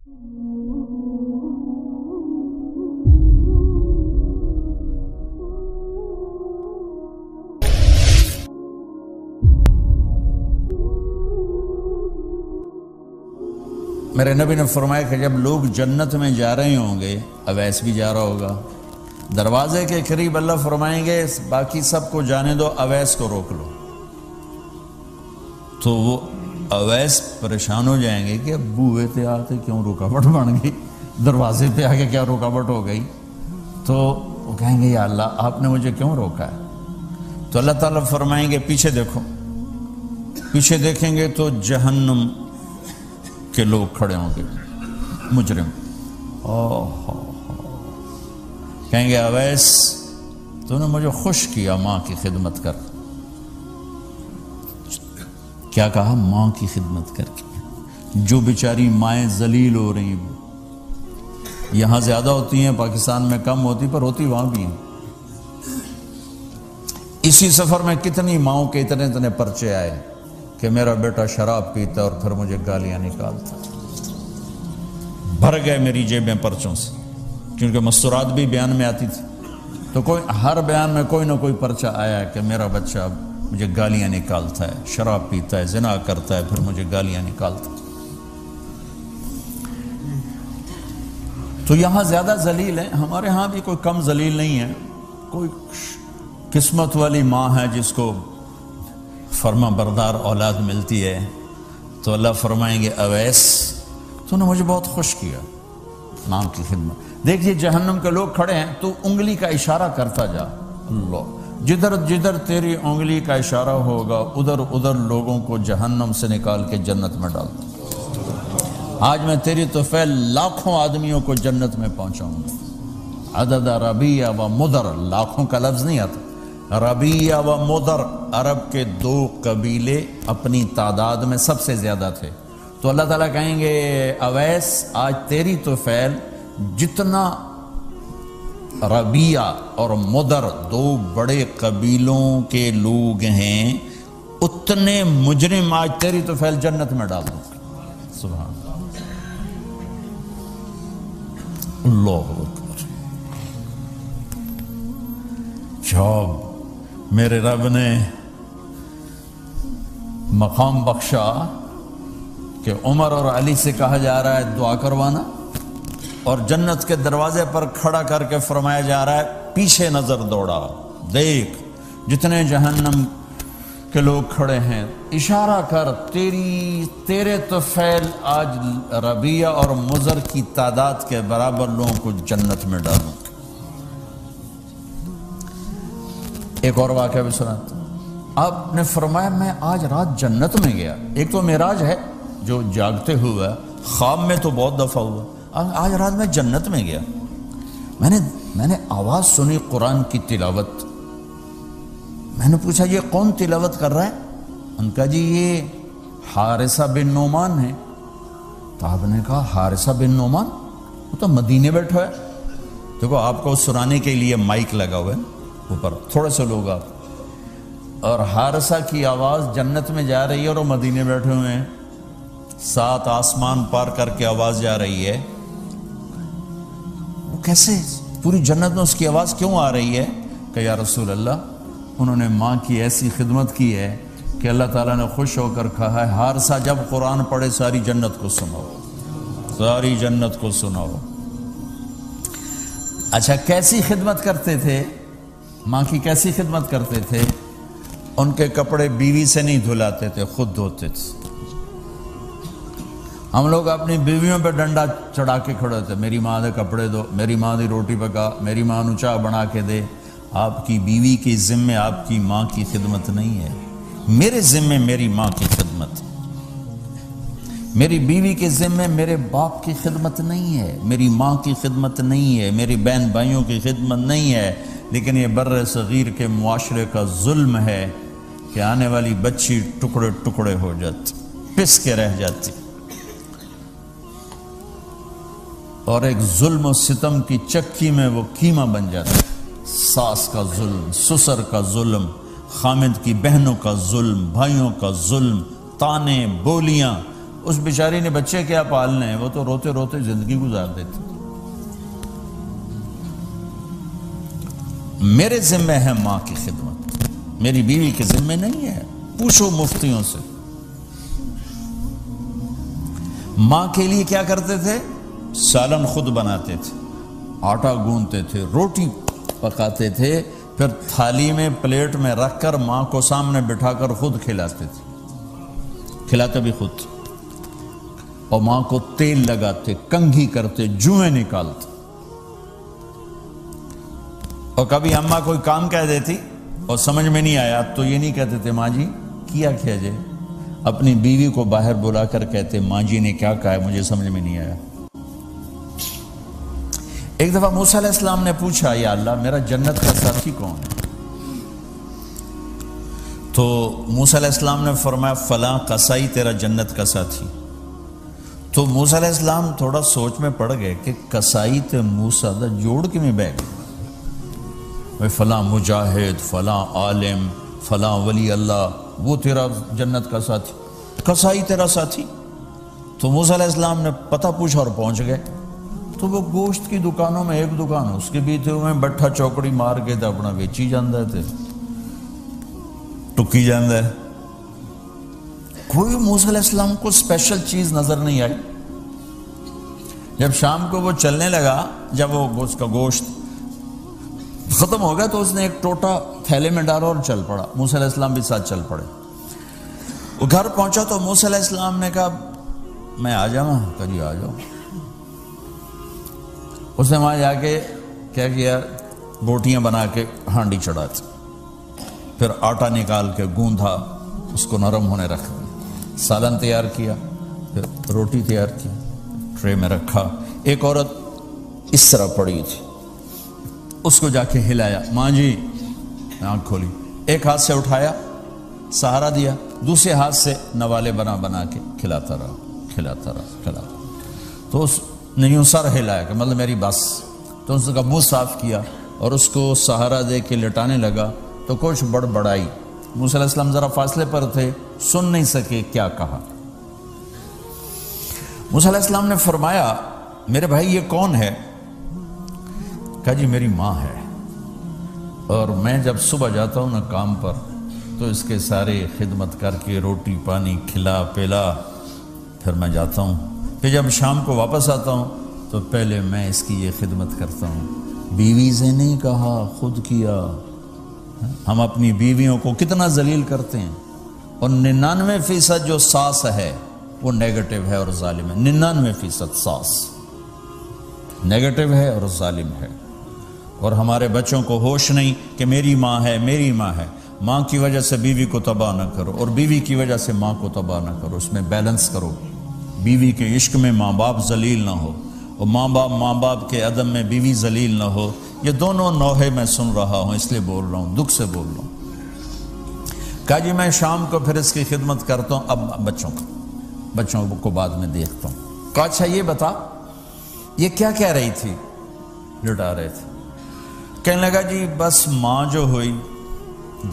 میرے نبی نے فرمایا کہ جب لوگ جنت میں جا رہے ہوں گے، اویس بھی جا رہا ہوگا، دروازے کے قریب اللہ فرمائیں گے باقی سب کو جانے دو، اویس کو روک لو۔ تو وہ اویس پریشان ہو جائیں گے کہ اب بوئے تھے آتے کیوں رکاوٹ بن گئی، دروازے پہ آگے کیا رکاوٹ ہو گئی؟ تو وہ کہیں گے یا اللہ آپ نے مجھے کیوں روکا ہے؟ تو اللہ تعالیٰ فرمائیں گے پیچھے دیکھو، پیچھے دیکھیں گے تو جہنم کے لوگ کھڑے ہوں گے، مجرم۔ کہیں گے اویس تو نے مجھے خوش کیا ماں کی خدمت کر۔ کیا کہا؟ ماں کی خدمت کر کے۔ جو بیچاری مائیں ذلیل ہو رہی ہیں، یہاں زیادہ ہوتی ہیں، پاکستان میں کم ہوتی، پر ہوتی وہاں بھی ہیں۔ اسی سفر میں کتنی ماؤں کے اتنے پرچے آئے کہ میرا بیٹا شراب پیتا اور پھر مجھے گالیاں نکالتا۔ بھر گئے میری جیبیں پرچوں سے، کیونکہ مستورات بھی بیان میں آتی تھی، تو ہر بیان میں کوئی نہ کوئی پرچہ آیا کہ میرا بچہ مجھے گالیاں نکالتا ہے، شراب پیتا ہے، زنا کرتا ہے، پھر مجھے گالیاں نکالتا ہے۔ تو یہاں زیادہ ذلیل ہیں، ہمارے ہاں بھی کوئی کم ذلیل نہیں ہے۔ کوئی قسمت والی ماں ہے جس کو فرما بردار اولاد ملتی ہے، تو اللہ فرمائیں گے اویس تو نے مجھے بہت خوش کیا ماں کی خدمت۔ دیکھیے جہنم کے لوگ کھڑے ہیں، تو انگلی کا اشارہ کرتا جا، اللہ جدھر جدھر تیری انگلی کا اشارہ ہوگا ادھر ادھر لوگوں کو جہنم سے نکال کے جنت میں ڈال دوں۔ آج میں تیری طفیل لاکھوں آدمیوں کو جنت میں پہنچاؤں گا۔ عدد ربیہ و مدر، لاکھوں کا لفظ نہیں آتا، ربیہ و مدر عرب کے دو قبیلے اپنی تعداد میں سب سے زیادہ تھے۔ تو اللہ تعالیٰ کہیں گے اویس آج تیری طفیل جتنا ربیہ اور مدر دو بڑے قبیلوں کے لوگ ہیں، اتنے مجرم آج تیری طفیل جنت میں ڈال دوں۔ سبحان اللہ اکبر۔ جب میرے رب نے مقام بخشا کہ عمر اور علی سے کہا جا رہا ہے دعا کروانا، اور جنت کے دروازے پر کھڑا کر کے فرمایا جا رہا ہے پیچھے نظر دوڑا، دیکھ جتنے جہنم کے لوگ کھڑے ہیں، اشارہ کر تیرے طفیل آج ربیہ اور مضر کی تعداد کے برابر لوگوں کو جنت میں ڈالوں۔ ایک اور واقعہ بھی سناتا ہوں۔ آپ نے فرمایا میں آج رات جنت میں گیا۔ ایک تو معراج ہے جو جاگتے ہوئے، خواب میں تو بہت دفعہ ہوا، آج رات میں جنت میں گیا۔ میں نے آواز سنی قرآن کی تلاوت۔ میں نے پوچھا یہ کون تلاوت کر رہا ہے؟ ان کا جی یہ حارثہ بن نعمان ہے۔ تو آپ نے کہا حارثہ بن نعمان؟ وہ تو مدینے بیٹھا ہے۔ دیکھو آپ کو سنانے کے لیے مائک لگا ہوا ہے اوپر، تھوڑے سے لوگ آپ، اور حارثہ کی آواز جنت میں جا رہی ہے اور وہ مدینے بیٹھے ہوئے ہیں، 7 آسمان پار کر کے آواز جا رہی ہے۔ وہ کیسے پوری جنت میں اس کی آواز کیوں آ رہی ہے؟ کہ یا رسول اللہ انہوں نے ماں کی ایسی خدمت کی ہے کہ اللہ تعالیٰ نے خوش ہو کر کہا ہے حارثہ جب قرآن پڑھے ساری جنت کو سناؤ، ساری جنت کو سناؤ۔ اچھا کیسی خدمت کرتے تھے؟ ماں کی کیسی خدمت کرتے تھے؟ ان کے کپڑے بیوی سے نہیں دھلاتے تھے، خود دھوتے تھے۔ ہم لوگ اپنی بیویوں پہ ڈنڈا چڑھا کے کھڑے تھے، میری ماں دے کپڑے دو، میری ماں دی روٹی پکا، میری ماں نو چاہ بنا کے دے۔ آپ کی بیوی کے ذمے آپ کی ماں کی خدمت نہیں ہے، میرے ذمے میری ماں کی خدمت، میری بیوی کے ذمے میرے باپ کی خدمت نہیں ہے، میری ماں کی خدمت نہیں ہے، میری بہن بھائیوں کی خدمت نہیں ہے۔ لیکن یہ بر صغیر کے معاشرے کا ظلم ہے کہ آنے والی بچی ٹکڑے ٹکڑے ہو جاتی، پس کے رہ جاتی، اور ایک ظلم و ستم کی چکی میں وہ قیمہ بن جاتا ہے۔ ساس کا ظلم، سسر کا ظلم، خامد کی بہنوں کا ظلم، بھائیوں کا ظلم، تانے بولیاں، اس بیچاری نے بچے کیا پالنے ہیں، وہ تو روتے روتے زندگی گزار دیتی۔ میرے ذمہ ہے ماں کی خدمت، میری بیوی کے ذمہ نہیں ہے۔ پوچھو مفتیوں سے، ماں کے لیے کیا کرتے تھے؟ سالن خود بناتے تھے، آٹا گوندتے تھے، روٹی پکاتے تھے، پھر تھالی میں پلیٹ میں رکھ کر ماں کو سامنے بٹھا کر خود کھلاتے تھے، کھلاتے بھی خود، اور ماں کو تیل لگاتے، کنگھی کرتے، جوئیں نکالتے۔ اور کبھی اماں کوئی کام کہہ دیتی اور سمجھ میں نہیں آیا تو یہ نہیں کہتے تھے ماں جی کیا جے، اپنی بیوی کو باہر بلا کر کہتے ماں جی نے کیا کہا ہے مجھے سمجھ میں نہیں آیا۔ ایک دفعہ موسیٰ علیہ السلام نے پوچھا یا اللہ میرا جنت کا ساتھی کون ہے؟ تو موسیٰ علیہ السلام نے فرمایا فلاں قصائی تیرا جنت کا ساتھی۔ تو موسیٰ علیہ السلام تھوڑا سوچ میں پڑ گئے کہ قصائی تے موسیٰ دا جوڑ کے میں بہ گئے، فلاں مجاہد، فلاں عالم، فلاں ولی اللہ، وہ تیرا جنت کا ساتھی، قصائی تیرا ساتھی۔ تو موسیٰ علیہ السلام نے پتہ پوچھا اور پہنچ گئے۔ تو وہ گوشت کی دکانوں میں ایک دکان اس کے بھی تھے، وہ بٹھا چوکڑی مار کے تھے اپنا بیچی جاندہ تھے، ٹکی جاندہ ہے۔ کوئی موسیٰ علیہ السلام کو اسپیشل چیز نظر نہیں آئی۔ جب شام کو وہ چلنے لگا، جب وہ اس کا گوشت ختم ہو گیا تو اس نے ایک ٹوٹا تھیلے میں ڈالا اور چل پڑا، موسیٰ علیہ السلام بھی ساتھ چل پڑے۔ وہ گھر پہنچا تو موسیٰ علیہ السلام نے کہا میں آ جاؤں؟ کہا جی آ جاؤ۔ اس نے وہاں جا کے کیا کیا، بوٹیاں بنا کے ہانڈی چڑھا دی، پھر آٹا نکال کے گوندھا، اس کو نرم ہونے رکھ دیا، سالن تیار کیا، پھر روٹی تیار کی، ٹرے میں رکھا۔ ایک عورت اس طرح پڑی تھی، اس کو جا کے ہلایا، ماں جی، آنکھ کھولی، ایک ہاتھ سے اٹھایا، سہارا دیا، دوسرے ہاتھ سے نوالے بنا بنا کے کھلاتا رہا، کھلاتا رہا، کھلاتا رہا۔ تو اس نے یوں سر ہلایا کہ مطلب میری بس۔ تو اس کا منہ صاف کیا اور اس کو سہارا دے کے لٹانے لگا تو کچھ بڑبڑائی۔ موسیٰ علیہ السلام ذرا فاصلے پر تھے، سن نہیں سکے کیا کہا۔ موسیٰ علیہ السلام نے فرمایا میرے بھائی یہ کون ہے؟ کہا جی میری ماں ہے، اور میں جب صبح جاتا ہوں نا کام پر تو اس کے سارے خدمت کر کے روٹی پانی کھلا پلا پھر میں جاتا ہوں، پھر جب شام کو واپس آتا ہوں تو پہلے میں اس کی یہ خدمت کرتا ہوں۔ بیوی سے نہیں کہا، خود کیا۔ ہم اپنی بیویوں کو کتنا ذلیل کرتے ہیں، اور 99% جو ساس ہے وہ نیگیٹو ہے اور ظالم ہے۔ 99% ساس نیگیٹو ہے اور ظالم ہے، اور ہمارے بچوں کو ہوش نہیں کہ میری ماں ہے، میری ماں ہے۔ ماں کی وجہ سے بیوی کو تباہ نہ کرو، اور بیوی کی وجہ سے ماں کو تباہ نہ کرو، اس میں بیلنس کرو۔ بیوی کے عشق میں ماں باپ ذلیل نہ ہو، اور ماں باپ کے عدم میں بیوی ذلیل نہ ہو۔ یہ دونوں نوحے میں سن رہا ہوں، اس لیے بول رہا ہوں، دکھ سے بول رہا ہوں۔ کہا جی میں شام کو پھر اس کی خدمت کرتا ہوں، اب بچوں کو بعد میں دیکھتا ہوں۔ کہا اچھا یہ بتا یہ کیا کہہ رہی تھی؟ لٹا رہے تھے۔ کہنے لگا جی بس ماں جو ہوئی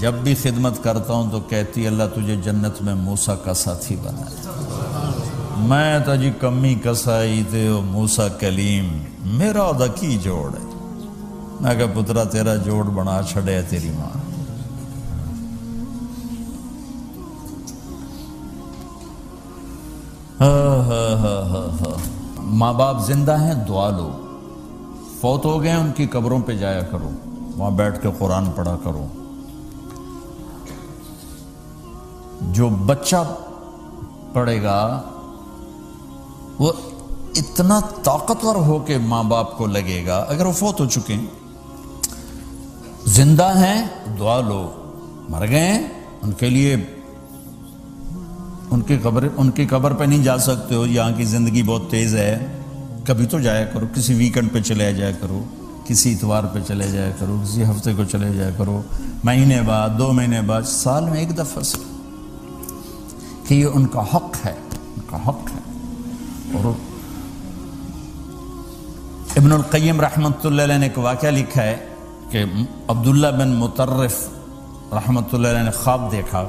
جب بھی خدمت کرتا ہوں تو کہتی اللہ تجھے جنت میں موسیٰ کا ساتھی بنائے۔ میں تو جی کمی کسائی تے موسیٰ کلیم، میرا دا کی جوڑ ہے۔ میں کہا پترا تیرا جوڑ بنا چھڑے ہے تیری ماں۔ ماں باپ زندہ ہیں دعا لو، فوت ہو گئے ان کی قبروں پہ جایا کرو، وہاں بیٹھ کے قرآن پڑھا کرو۔ جو بچہ پڑھے گا وہ اتنا طاقتور ہو کے ماں باپ کو لگے گا، اگر وہ فوت ہو چکے ہیں۔ زندہ ہیں دعا لو، مر گئے ہیں ان کے لیے ان کی قبر پہ نہیں جا سکتے ہو، یہاں کی زندگی بہت تیز ہے، کبھی تو جایا کرو، کسی ویکنڈ پہ چلے جایا کرو، کسی اتوار پہ چلے جایا کرو، کسی ہفتے کو چلے جایا کرو، مہینے بعد 2 مہینے بعد، سال میں ایک دفعہ سے، کہ یہ ان کا حق ہے، ان کا حق ہے۔ اور ابن القیم رحمۃ اللہ علیہ نے ایک واقعہ لکھا ہے کہ عبداللہ بن مطرف رحمۃ اللہ علیہ نے خواب دیکھا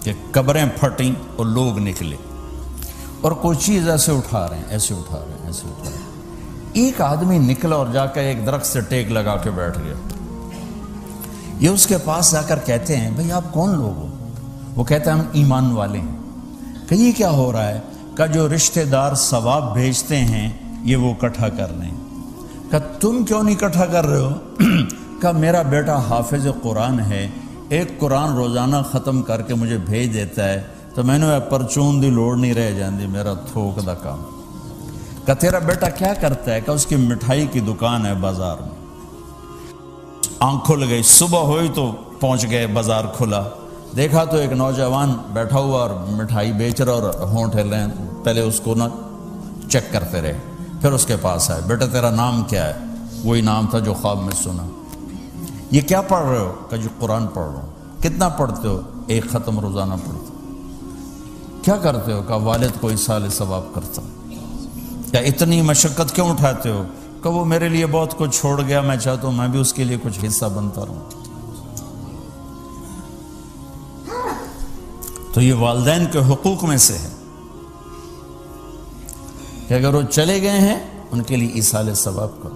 کہ قبریں پھٹیں اور لوگ نکلے، اور کوئی چیز ایسے اٹھا رہے ہیں، ایسے اٹھا رہے ہیں، ایسے اٹھا رہے ہیں۔ ایک آدمی نکلا اور جا کر ایک درخت سے ٹیک لگا کے بیٹھ گیا۔ یہ اس کے پاس جا کر کہتے ہیں بھئی آپ کون لوگ ہو؟ وہ کہتا ہے ہم ایمان والے ہیں۔ کہ یہ کیا ہو رہا ہے؟ کہ جو رشتہ دار ثواب بھیجتے ہیں یہ وہ اکٹھا کر رہے ہیں۔ کہ تم کیوں نہیں اکٹھا کر رہے ہو؟ کہ میرا بیٹا حافظ قرآن ہے، ایک قرآن روزانہ ختم کر کے مجھے بھیج دیتا ہے، تو میں نے پرچون دی لوڑ نہیں رہ جاندی، میرا تھوک دا کام۔ کہ تیرا بیٹا کیا کرتا ہے؟ کہ اس کی مٹھائی کی دکان ہے بازار میں۔ آنکھ کھل گئی، صبح ہوئی تو پہنچ گئے، بازار کھلا، دیکھا تو ایک نوجوان بیٹھا ہوا اور مٹھائی بیچ رہا اور ہونٹ ہل رہے ہیں۔ پہلے اس کو چیک کرتے رہے، پھر اس کے پاس آئے، بیٹا تیرا نام کیا ہے؟ وہی نام تھا جو خواب میں سنا۔ یہ کیا پڑھ رہے ہو؟ کہ جو قرآن پڑھ رہا ہوں۔ کتنا پڑھتے ہو؟ ایک ختم روزانہ پڑھتے ہو۔ کیا کرتے ہو؟ کہ والد کو ایصال ثواب کرتا ہوں۔ کیا اتنی مشقت کیوں اٹھاتے ہو؟ کہ وہ میرے لیے بہت کچھ چھوڑ گیا، میں چاہتا ہوں میں بھی اس کے لیے کچھ حصہ بنتا رہوں۔ تو یہ والدین کے حقوق میں سے ہے کہ اگر وہ چلے گئے ہیں ان کے لیے ایصال ثواب کرو۔